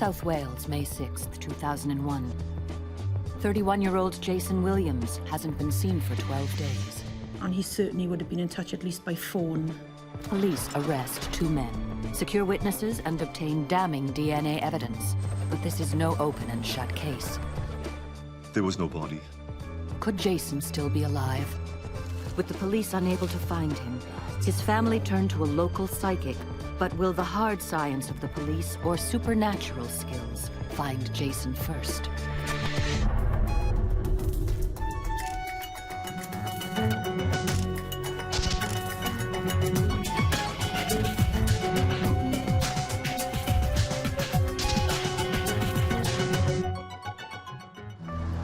South Wales, May 6th, 2001. 31-year-old Jason Williams hasn't been seen for 12 days. And he certainly would have been in touch at least by phone. Police arrest 2 men, secure witnesses, and obtain damning DNA evidence. But this is no open and shut case. There was no body. Could Jason still be alive? With the police unable to find him, his family turned to a local psychic. But will the hard science of the police or supernatural skills find Jason first?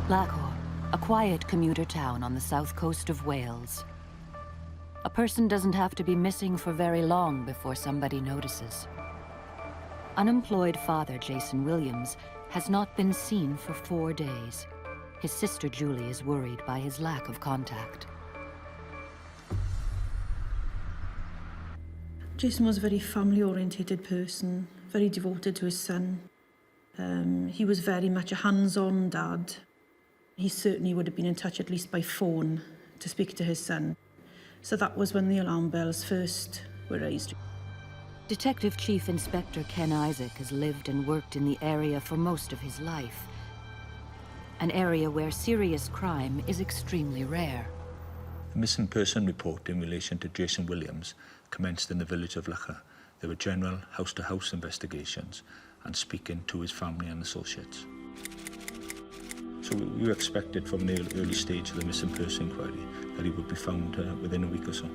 Lacor, a quiet commuter town on the south coast of Wales. A person doesn't have to be missing for very long before somebody notices. Unemployed father Jason Williams has not been seen for 4 days. His sister Julie is worried by his lack of contact. Jason was a very family-orientated person, very devoted to his son. He was very much a hands-on dad. He certainly would have been in touch at least by phone to speak to his son. So that was when the alarm bells first were raised. Detective Chief Inspector Ken Isaac has lived and worked in the area for most of his life. An area where serious crime is extremely rare. The missing person report in relation to Jason Williams commenced in the village of Lacor. There were general house-to-house investigations and speaking to his family and associates. So we expected from an early stage of the missing person inquiry that he would be found within a week or so.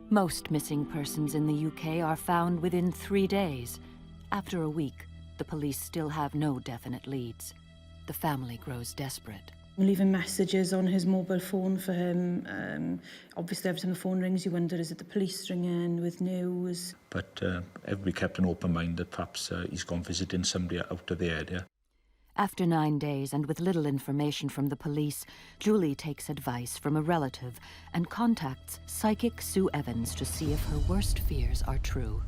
Most missing persons in the UK are found within 3 days. After a week, the police still have no definite leads. The family grows desperate. Leaving messages on his mobile phone for him. Obviously, every time the phone rings, you wonder, is it the police ringing with news? But everybody kept an open mind that perhaps he's gone visiting somebody out of the area. After 9 days and with little information from the police, Julie takes advice from a relative and contacts psychic Sue Evans to see if her worst fears are true.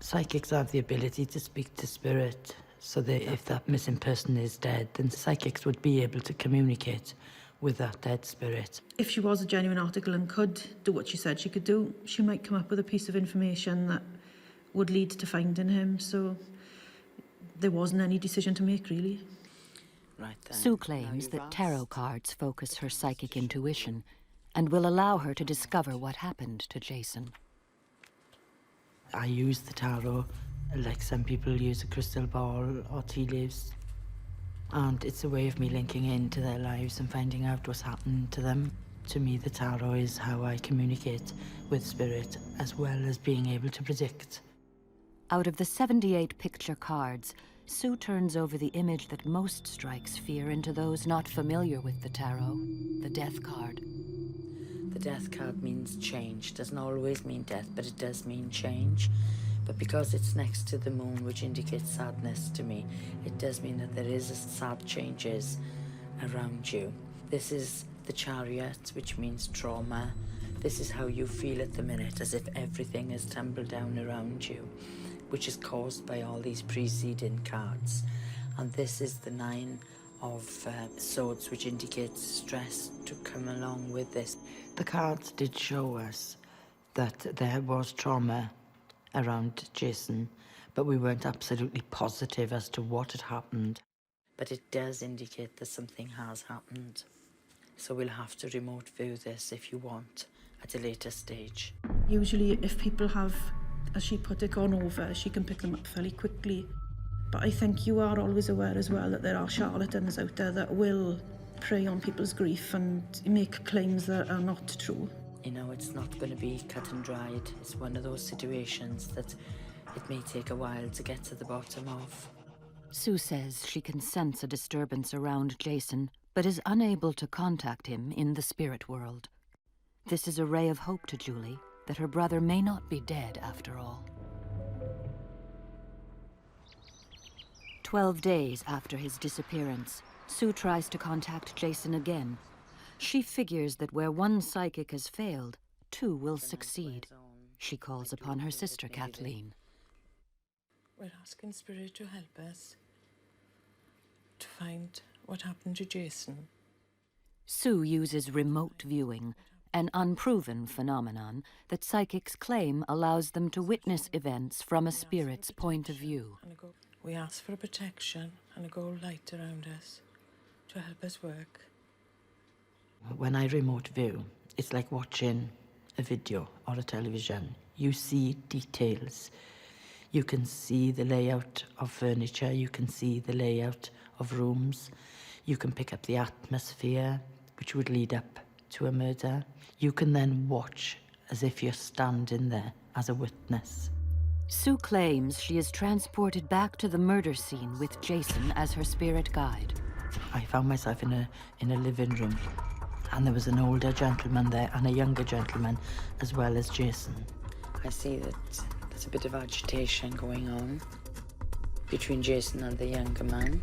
Psychics have the ability to speak to spirit, so that if that missing person is dead, then psychics would be able to communicate with that dead spirit. If she was a genuine article and could do what she said she could do, she might come up with a piece of information that would lead to finding him, so there wasn't any decision to make, really. Right then. Sue claims that tarot cards focus her psychic intuition and will allow her to discover what happened to Jason. I use the tarot like some people use a crystal ball or tea leaves. And it's a way of me linking into their lives and finding out what's happened to them. To me, the tarot is how I communicate with spirit, as well as being able to predict. Out of the 78 picture cards, Sue turns over the image that most strikes fear into those not familiar with the tarot, the death card. The death card means change. Doesn't always mean death, but it does mean change. But because it's next to the moon, which indicates sadness to me, it does mean that there is sad changes around you. This is the Chariot, which means trauma. This is how you feel at the minute, as if everything has tumbled down around you, which is caused by all these preceding cards. And this is the 9 of swords, which indicates stress to come along with this. The cards did show us that there was trauma around Jason, but we weren't absolutely positive as to what had happened. But it does indicate that something has happened. So we'll have to remote view this if you want at a later stage. Usually if people have, as she put it, gone over, she can pick them up fairly quickly. But I think you are always aware as well that there are charlatans out there that will prey on people's grief and make claims that are not true. You know, it's not going to be cut and dried. It's one of those situations that it may take a while to get to the bottom of. Sue says she can sense a disturbance around Jason, but is unable to contact him in the spirit world. This is a ray of hope to Julie that her brother may not be dead after all. 12 days after his disappearance, Sue tries to contact Jason again. She figures that where one psychic has failed, 2 will succeed. She calls upon her sister Kathleen. We're asking Spirit to help us to find what happened to Jason. Sue uses remote viewing, an unproven phenomenon that psychics claim allows them to witness events from a spirit's point of view. We ask for protection and a gold light around us to help us work. When I remote view, it's like watching a video or a television. You see details. You can see the layout of furniture, you can see the layout of rooms, you can pick up the atmosphere, which would lead up to a murder. You can then watch as if you're standing there as a witness. Sue claims she is transported back to the murder scene with Jason as her spirit guide. I found myself in a living room, and there was an older gentleman there and a younger gentleman, as well as Jason. I see that there's a bit of agitation going on between Jason and the younger man.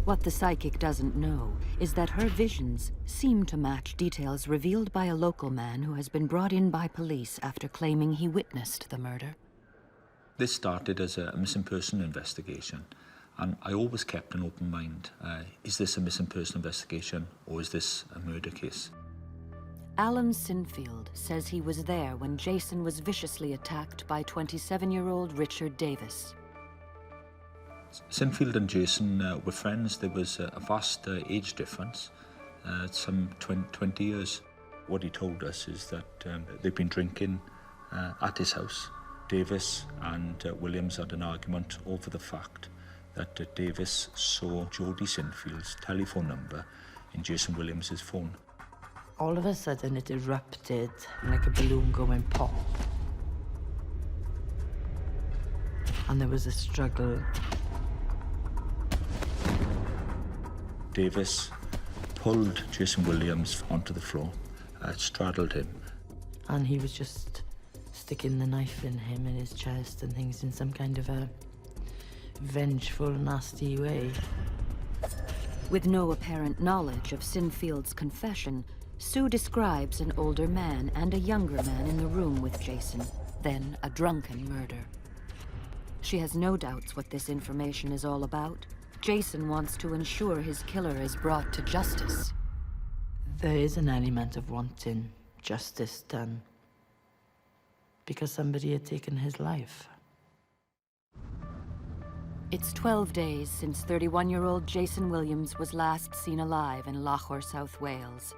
What the psychic doesn't know is that her visions seem to match details revealed by a local man who has been brought in by police after claiming he witnessed the murder. This started as a missing person investigation, and I always kept an open mind. Is this a missing person investigation, or is this a murder case? Alan Sinfield says he was there when Jason was viciously attacked by 27-year-old Richard Davis. Sinfield and Jason were friends. There was a vast age difference, some 20 years. What he told us is that they'd been drinking at his house. Davis and Williams had an argument over the fact that Davis saw Jodie Sinfield's telephone number in Jason Williams's phone. All of a sudden it erupted like a balloon going pop. And there was a struggle. Davis pulled Jason Williams onto the floor, straddled him. And he was just sticking the knife in him in his chest and things in some kind of a vengeful, nasty way. With no apparent knowledge of Sinfield's confession, Sue describes an older man and a younger man in the room with Jason, then a drunken murder. She has no doubts what this information is all about. Jason wants to ensure his killer is brought to justice. There is an element of wanting justice done because somebody had taken his life. It's 12 days since 31-year-old Jason Williams was last seen alive in Lochor, South Wales.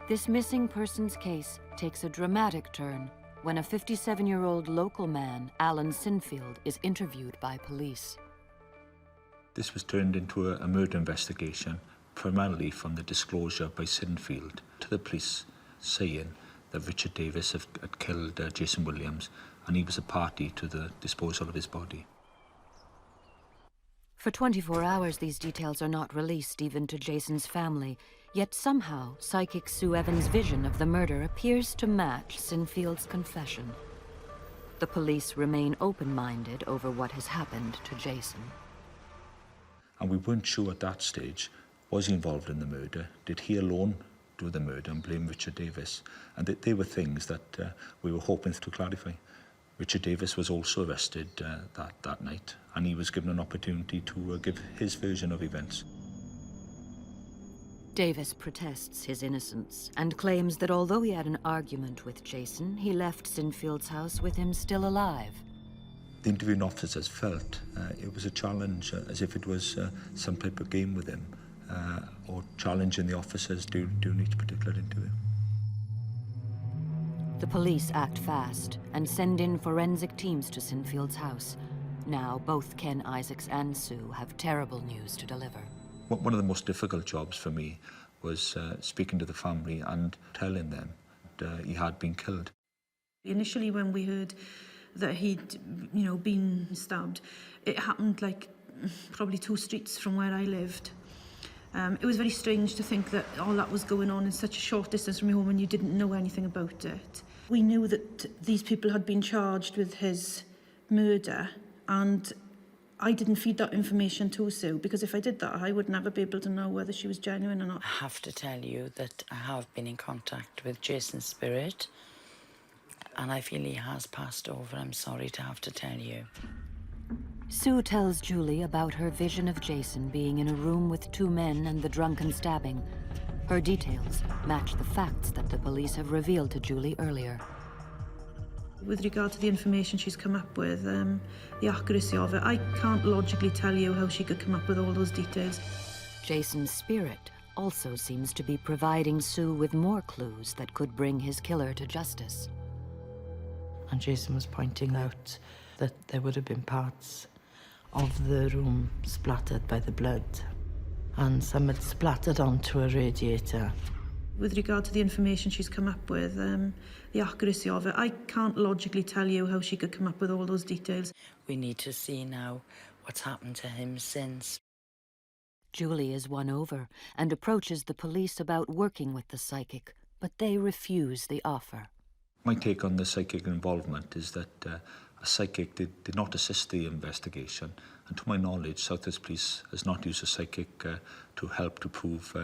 This missing persons case takes a dramatic turn when a 57-year-old local man, Alan Sinfield, is interviewed by police. This was turned into a murder investigation, primarily from the disclosure by Sinfield to the police saying that Richard Davis had killed Jason Williams, and he was a party to the disposal of his body. For 24 hours, these details are not released even to Jason's family, yet somehow psychic Sue Evans' vision of the murder appears to match Sinfield's confession. The police remain open-minded over what has happened to Jason. And we weren't sure at that stage, was he involved in the murder? Did he alone do the murder and blame Richard Davis? And they were things that we were hoping to clarify. Richard Davis was also arrested that night, and he was given an opportunity to give his version of events. Davis protests his innocence and claims that although he had an argument with Jason, he left Sinfield's house with him still alive. The interviewing officers felt it was a challenge, as if it was some type of game with him, or challenging the officers during each particular interview. The police act fast and send in forensic teams to Sinfield's house. Now, both Ken Isaacs and Sue have terrible news to deliver. One of the most difficult jobs for me was speaking to the family and telling them that he had been killed. Initially, when we heard that he'd, been stabbed, it happened like probably 2 streets from where I lived. It was very strange to think that all that was going on in such a short distance from your home and you didn't know anything about it. We knew that these people had been charged with his murder, and I didn't feed that information to Sue, because if I did that, I would never be able to know whether she was genuine or not. I have to tell you that I have been in contact with Jason's spirit. and I feel he has passed over. I'm sorry to have to tell you. Sue tells Julie about her vision of Jason being in a room with two men and the drunken stabbing. Her details match the facts that the police have revealed to Julie earlier. With regard to the information she's come up with, the accuracy of it, I can't logically tell you how she could come up with all those details. Jason's spirit also seems to be providing Sue with more clues that could bring his killer to justice. And Jason was pointing out that there would have been parts of the room splattered by the blood, and some had splattered onto a radiator. With regard to the information she's come up with, the accuracy of it, I can't logically tell you how she could come up with all those details. We need to see now what's happened to him since. Julie is won over and approaches the police about working with the psychic, but they refuse the offer. My take on the psychic involvement is that a psychic did not assist the investigation, and to my knowledge, Southwest Police has not used a psychic to help to prove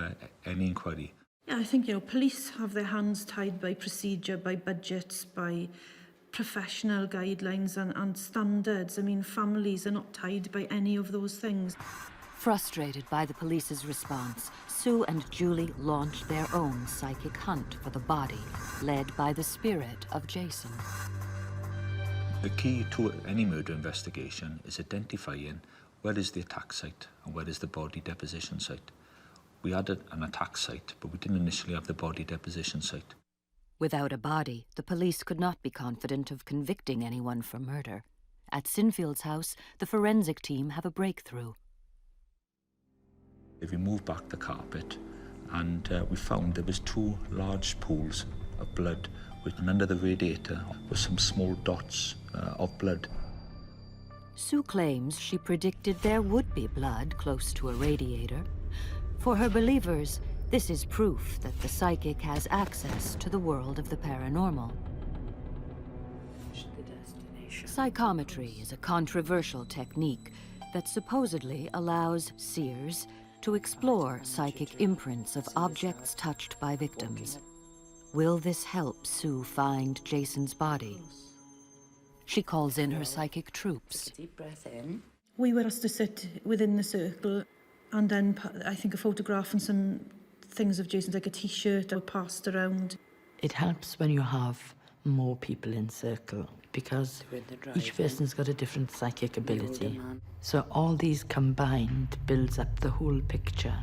any inquiry. Yeah, I think, police have their hands tied by procedure, by budgets, by professional guidelines and standards. I mean, families are not tied by any of those things. Frustrated by the police's response, Sue and Julie launch their own psychic hunt for the body, led by the spirit of Jason. The key to any murder investigation is identifying where is the attack site and where is the body deposition site. We had an attack site, but we didn't initially have the body deposition site. Without a body, the police could not be confident of convicting anyone for murder. At Sinfield's house, the forensic team have a breakthrough. If we moved back the carpet, and we found there was two large pools of blood, and under the radiator were some small dots of blood. Sue claims she predicted there would be blood close to a radiator. For her believers, this is proof that the psychic has access to the world of the paranormal. Psychometry is a controversial technique that supposedly allows seers to explore psychic imprints of objects touched by victims. Will this help Sue find Jason's body? She calls in her psychic troops. Take a deep breath in. We were asked to sit within the circle, and then I think a photograph and some things of Jason's, like a T-shirt, were passed around. It helps when you have more people in circle, because each person's got a different psychic ability. So all these combined builds up the whole picture.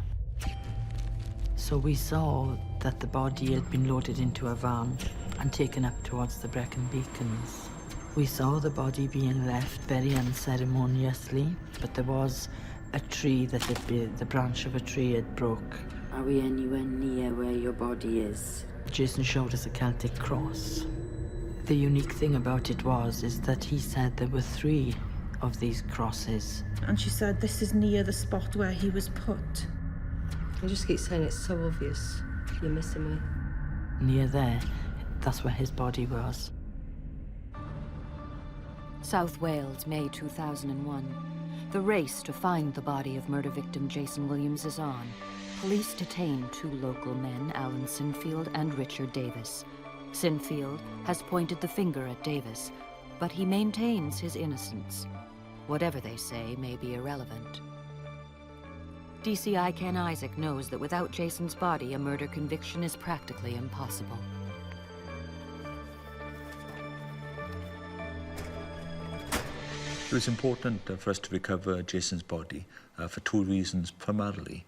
So we saw that the body had been loaded into a van and taken up towards the Brecon Beacons. We saw the body being left very unceremoniously, but there was a tree that the branch of a tree had broke. Are we anywhere near where your body is? Jason showed us a Celtic cross. The unique thing about it is that he said there were 3 of these crosses. And she said, this is near the spot where he was put. I just keep saying it's so obvious. You're missing me. Near there, that's where his body was. South Wales, May 2001. The race to find the body of murder victim Jason Williams is on. Police detain 2 local men, Alan Sinfield and Richard Davis. Sinfield has pointed the finger at Davis, but he maintains his innocence. Whatever they say may be irrelevant. DCI Ken Isaac knows that without Jason's body, a murder conviction is practically impossible. It was important for us to recover Jason's body for 2 reasons. Primarily,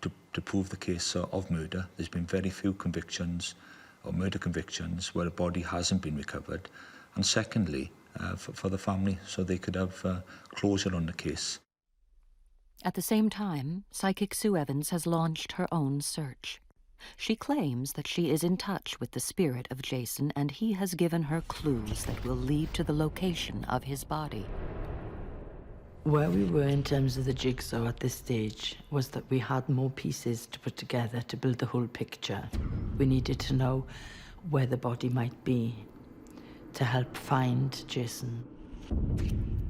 to prove the case of murder. There's been very few convictions or murder convictions where a body hasn't been recovered. And secondly, for the family, so they could have closure on the case. At the same time, psychic Sue Evans has launched her own search. She claims that she is in touch with the spirit of Jason, and he has given her clues that will lead to the location of his body. Where we were in terms of the jigsaw at this stage was that we had more pieces to put together to build the whole picture. We needed to know where the body might be to help find Jason.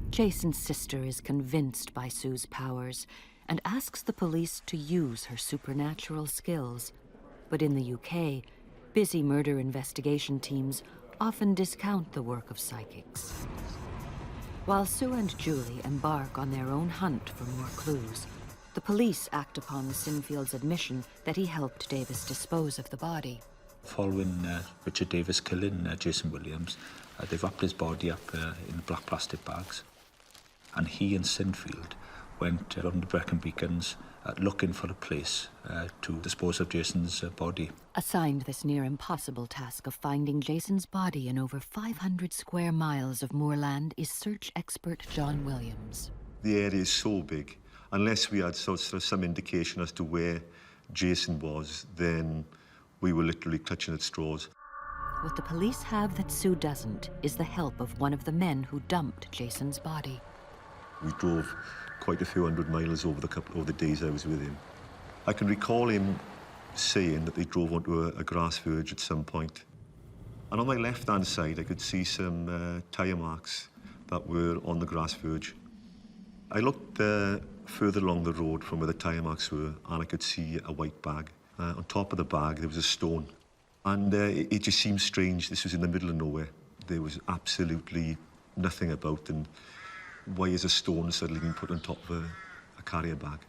Jason's sister is convinced by Sue's powers and asks the police to use her supernatural skills. But in the UK, busy murder investigation teams often discount the work of psychics. While Sue and Julie embark on their own hunt for more clues, the police act upon Sinfield's admission that he helped Davis dispose of the body. Following Richard Davis killing Jason Williams, they wrapped his body up in black plastic bags. And he and Sinfield went around the Brecon Beacons looking for a place to dispose of Jason's body. Assigned this near impossible task of finding Jason's body in over 500 square miles of moorland is search expert John Williams. The area is so big. Unless we had sort of some indication as to where Jason was, then we were literally clutching at straws. What the police have that Sue doesn't is the help of one of the men who dumped Jason's body. We drove quite a few hundred miles over the days I was with him. I can recall him saying that they drove onto a grass verge at some point. And on my left-hand side, I could see some tyre marks that were on the grass verge. I looked further along the road from where the tyre marks were, and I could see a white bag. On top of the bag, there was a stone. And it just seemed strange. This was in the middle of nowhere. There was absolutely nothing about, and why is a stone suddenly being put on top of a carrier bag?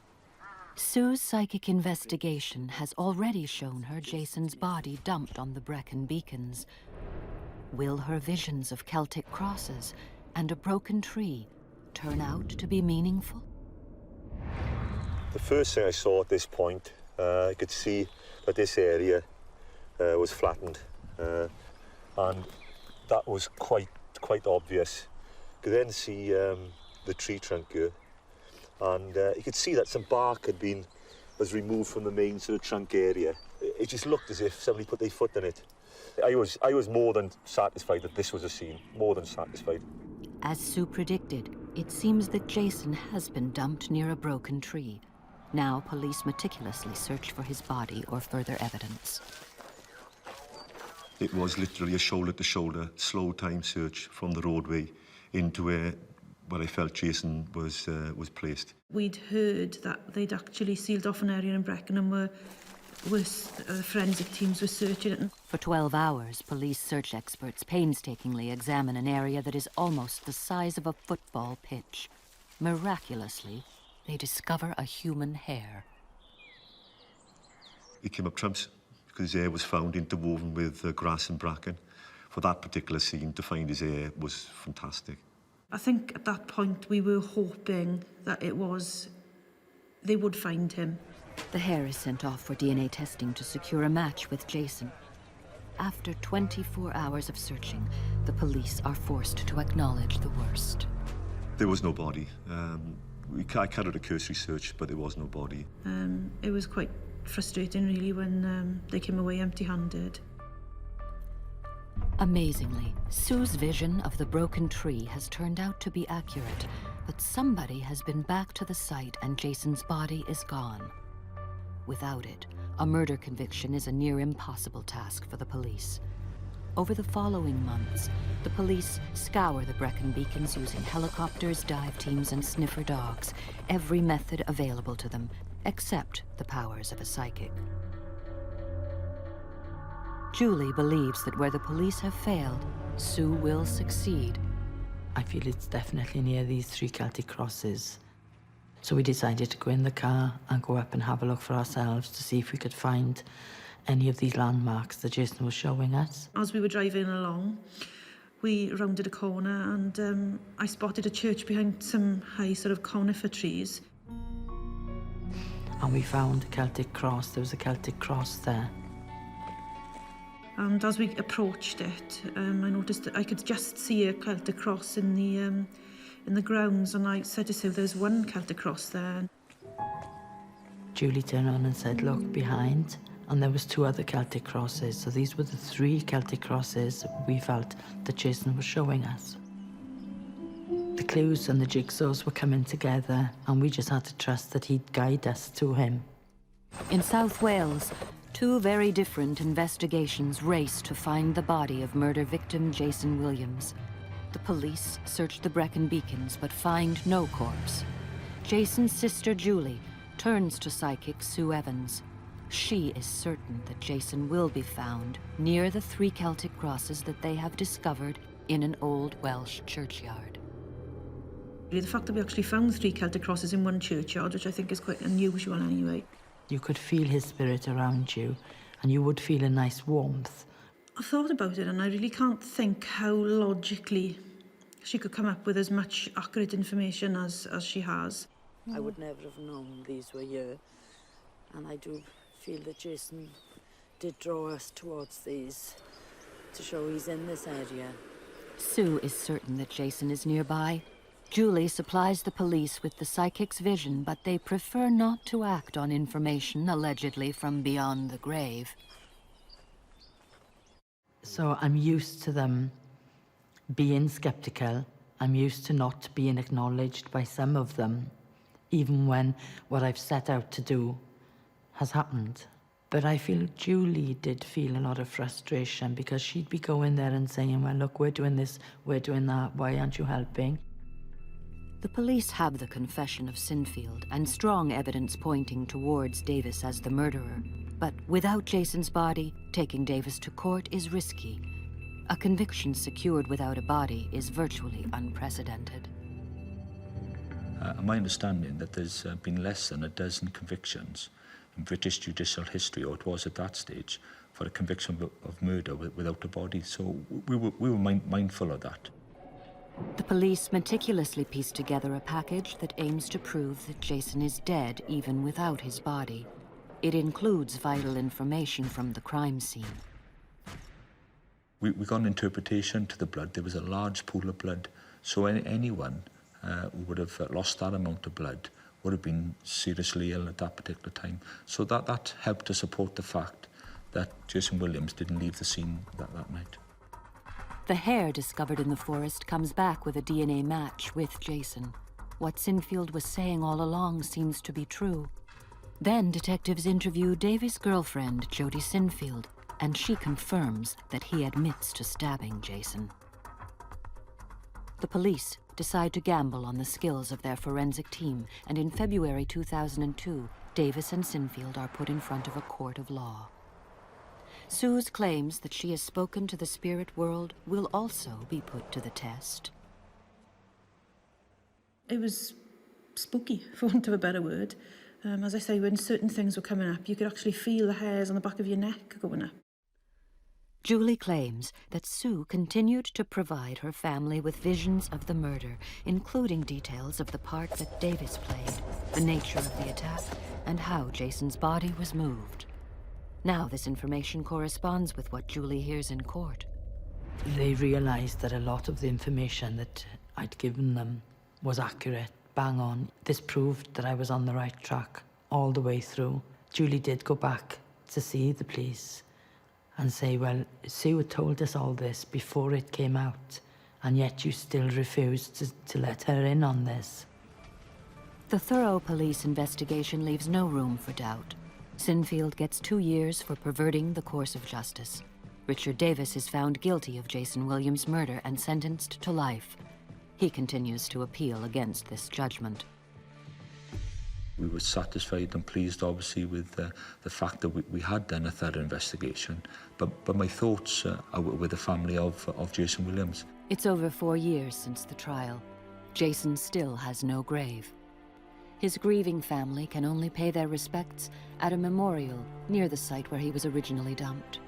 Sue's psychic investigation has already shown her Jason's body dumped on the Brecon Beacons. Will her visions of Celtic crosses and a broken tree turn out to be meaningful? The first thing I saw at this point, I could see that this area was flattened, and that was quite obvious. You could then see the tree trunk here, and you could see that some bark was removed from the main sort of trunk area. It just looked as if somebody put their foot in it. I was more than satisfied that this was a scene, more than satisfied. As Sue predicted, it seems that Jason has been dumped near a broken tree. Now police meticulously search for his body or further evidence. It was literally a shoulder-to-shoulder, slow-time search from the roadway into where I felt Jason was placed. We'd heard that they'd actually sealed off an area in Brecon and forensic teams were searching it. For 12 hours, police search experts painstakingly examine an area that is almost the size of a football pitch. Miraculously, they discover a human hair. He came up trumps because his hair was found interwoven with grass and bracken. For that particular scene, to find his hair was fantastic. I think at that point we were hoping that they would find him. The hair is sent off for DNA testing to secure a match with Jason. After 24 hours of searching, the police are forced to acknowledge the worst. There was no body. I carried a cursory search, but there was no body. It was quite frustrating, really, when they came away empty-handed. Amazingly, Sue's vision of the broken tree has turned out to be accurate, but somebody has been back to the site and Jason's body is gone. Without it, a murder conviction is a near impossible task for the police. Over the following months, the police scour the Brecon Beacons using helicopters, dive teams, and sniffer dogs, every method available to them, except the powers of a psychic. Julie believes that where the police have failed, Sue will succeed. I feel it's definitely near these 3 Celtic crosses. So we decided to go in the car and go up and have a look for ourselves to see if we could find any of these landmarks that Jason was showing us. As we were driving along, we rounded a corner and I spotted a church behind some high sort of conifer trees. And we found a Celtic cross. There was a Celtic cross there. And as we approached it, I noticed that I could just see a Celtic cross in the grounds, and I said to Sue, there's one Celtic cross there. Julie turned on and said, look behind. And there was 2 other Celtic crosses. So these were the 3 Celtic crosses we felt that Jason was showing us. The clues and the jigsaws were coming together, and we just had to trust that he'd guide us to him. In South Wales, 2 very different investigations race to find the body of murder victim Jason Williams. The police search the Brecon Beacons but find no corpse. Jason's sister Julie turns to psychic Sue Evans. She is certain that Jason will be found near the 3 Celtic crosses. crosses that they have discovered in an old Welsh churchyard. The fact that we actually found 3 Celtic crosses in one churchyard, which I think is quite unusual anyway. You could feel his spirit around you, and you would feel a nice warmth. I thought about it, and I really can't think how logically she could come up with as much accurate information as she has. I would never have known these were here. And I do feel that Jason did draw us towards these to show he's in this area. Sue is certain that Jason is nearby. Julie supplies the police with the psychic's vision, but they prefer not to act on information allegedly from beyond the grave. So I'm used to them being skeptical. I'm used to not being acknowledged by some of them, even when what I've set out to do has happened. But I feel Julie did feel a lot of frustration because she'd be going there and saying, well, look, we're doing this, we're doing that, why aren't you helping? The police have the confession of Sinfield and strong evidence pointing towards Davis as the murderer. But without Jason's body, taking Davis to court is risky. A conviction secured without a body is virtually unprecedented. My understanding that there's been less than a dozen convictions in British judicial history, or it was at that stage, for a conviction of murder without a body. So we were mindful of that. The police meticulously piece together a package that aims to prove that Jason is dead even without his body. It includes vital information from the crime scene. We got an interpretation to the blood. There was a large pool of blood, so anyone who would have lost that amount of blood would have been seriously ill at that particular time. So that helped to support the fact that Jason Williams didn't leave the scene that night. The hair discovered in the forest comes back with a DNA match with Jason. What Sinfield was saying all along seems to be true. Then detectives interview Davy's girlfriend, Jody Sinfield, and she confirms that he admits to stabbing Jason. The police decide to gamble on the skills of their forensic team, and in February 2002, Davis and Sinfield are put in front of a court of law. Sue's claims that she has spoken to the spirit world will also be put to the test. It was spooky, for want of a better word. As I say, when certain things were coming up, you could actually feel the hairs on the back of your neck going up. Julie claims that Sue continued to provide her family with visions of the murder, including details of the part that Davis played, the nature of the attack, and how Jason's body was moved. Now this information corresponds with what Julie hears in court. They realised that a lot of the information that I'd given them was accurate, bang on. This proved that I was on the right track all the way through. Julie did go back to see the police and say, well, Sue had told us all this before it came out, and yet you still refused to let her in on this. The thorough police investigation leaves no room for doubt. Sinfield gets 2 years for perverting the course of justice. Richard Davis is found guilty of Jason Williams' murder and sentenced to life. He continues to appeal against this judgment. We were satisfied and pleased, obviously, with the fact that we had done a thorough investigation. But my thoughts are with the family of Jason Williams. It's over 4 years since the trial. Jason still has no grave. His grieving family can only pay their respects at a memorial near the site where he was originally dumped.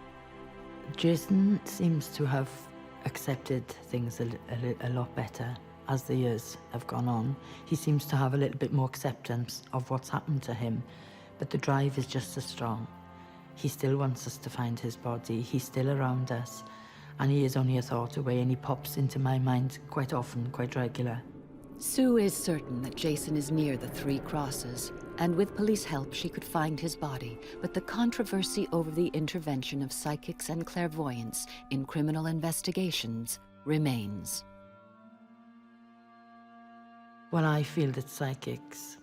Jason seems to have accepted things a lot better as the years have gone on. He seems to have a little bit more acceptance of what's happened to him, but the drive is just as strong. He still wants us to find his body. He's still around us, and he is only a thought away, and he pops into my mind quite often, quite regular. Sue is certain that Jason is near the 3 crosses, and with police help she could find his body, but the controversy over the intervention of psychics and clairvoyants in criminal investigations remains. Well, I feel that psychics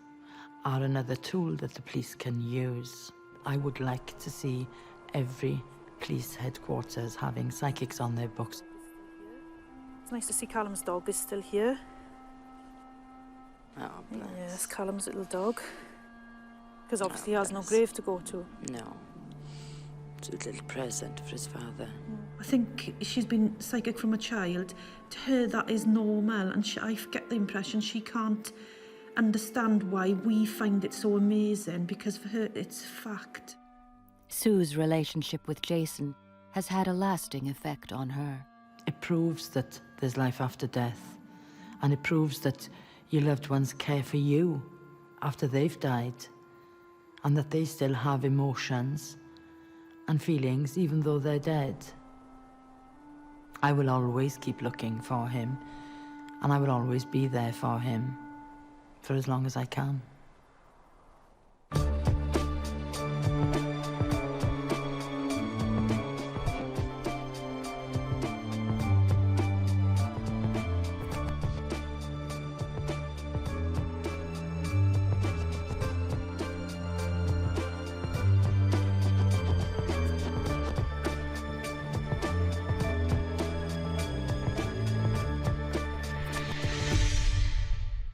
are another tool that the police can use. I would like to see every police headquarters having psychics on their books. It's nice to see Callum's dog is still here. Oh, bless. Yes, Callum's little dog. Because obviously he has no grave to go to. No. It's a little present for his father. Mm. I think she's been psychic from a child. To her, that is normal, and I get the impression she can't understand why we find it so amazing, because for her, it's fact. Sue's relationship with Jason has had a lasting effect on her. It proves that there's life after death, and it proves that your loved ones care for you after they've died, and that they still have emotions and feelings even though they're dead. I will always keep looking for him, and I will always be there for him for as long as I can.